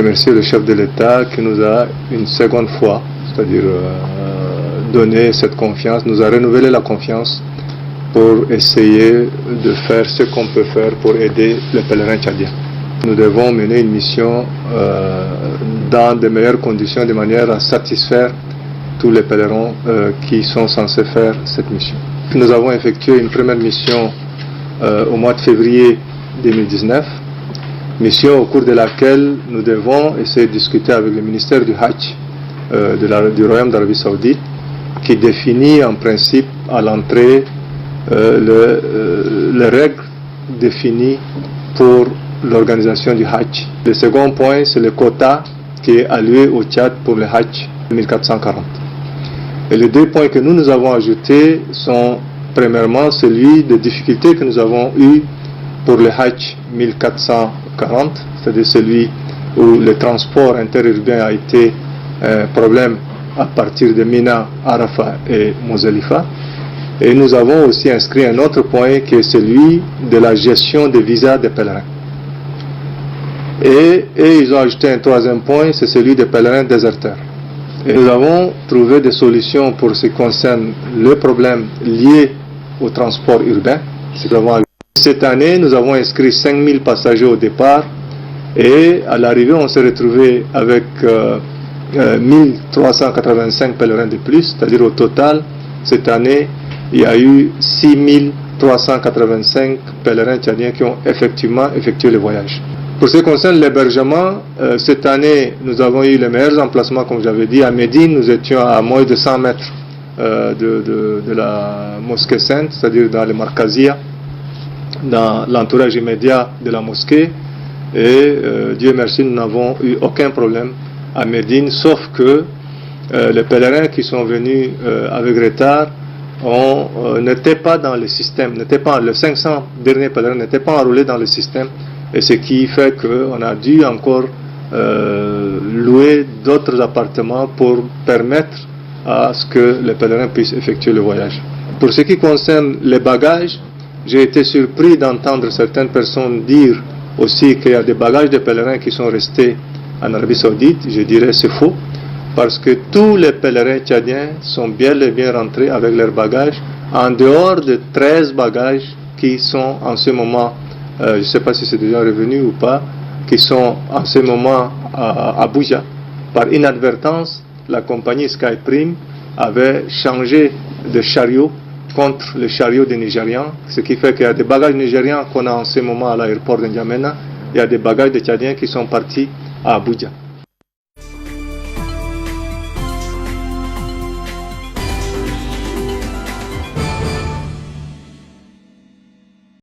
Remercier le chef de l'État qui nous a une seconde fois, c'est-à-dire donné cette confiance, nous a renouvelé la confiance pour essayer de faire ce qu'on peut faire pour aider les pèlerins tchadiens. Nous devons mener une mission dans de meilleures conditions de manière à satisfaire tous les pèlerins qui sont censés faire cette mission. Nous avons effectué une première mission au mois de février 2019, mission au cours de laquelle nous devons essayer de discuter avec le ministère du Hajj du Royaume d'Arabie Saoudite, qui définit en principe à l'entrée les règles définies pour l'organisation du Hajj. Le second point, c'est le quota qui est alloué au Tchad pour le Hajj 1440. Et les deux points que nous avons ajoutés sont premièrement celui des difficultés que nous avons eues pour le Hajj 1440, c'est-à-dire celui où le transport interurbain a été un problème à partir de Mina, Arafat et Mozdalifa. Et nous avons aussi inscrit un autre point qui est celui de la gestion des visas des pèlerins. Et ils ont ajouté un troisième point, c'est celui des pèlerins déserteurs. Et nous avons trouvé des solutions pour ce qui concerne le problème lié au transport urbain. Cette année, nous avons inscrit 5000 passagers au départ et à l'arrivée, on s'est retrouvé avec 1385 pèlerins de plus, c'est-à-dire au total, cette année, il y a eu 6385 pèlerins tchadiens qui ont effectivement effectué le voyage. Pour ce qui concerne l'hébergement, cette année, nous avons eu les meilleurs emplacements, comme j'avais dit. À Médine, nous étions à moins de 100 mètres de la mosquée sainte, c'est-à-dire dans les Markazia, dans l'entourage immédiat de la mosquée. Et Dieu merci, nous n'avons eu aucun problème à Médine, sauf que les pèlerins qui sont venus avec retard n'étaient pas dans le système, les 500 derniers pèlerins n'étaient pas enrôlés dans le système. Et ce qui fait qu'on a dû encore louer d'autres appartements pour permettre à ce que les pèlerins puissent effectuer le voyage. Pour ce qui concerne les bagages, j'ai été surpris d'entendre certaines personnes dire aussi qu'il y a des bagages de pèlerins qui sont restés en Arabie Saoudite. Je dirais c'est faux, parce que tous les pèlerins tchadiens sont bien et bien rentrés avec leurs bagages, en dehors de 13 bagages qui sont en ce moment, je ne sais pas si c'est déjà revenu ou pas, qui sont en ce moment à Abuja. Par inadvertance, la compagnie Skyprime avait changé de chariot contre le chariot des Nigérians, ce qui fait qu'il y a des bagages nigérians qu'on a en ce moment à l'aéroport de N'Djamena, il y a des bagages de Tchadiens qui sont partis à Abuja.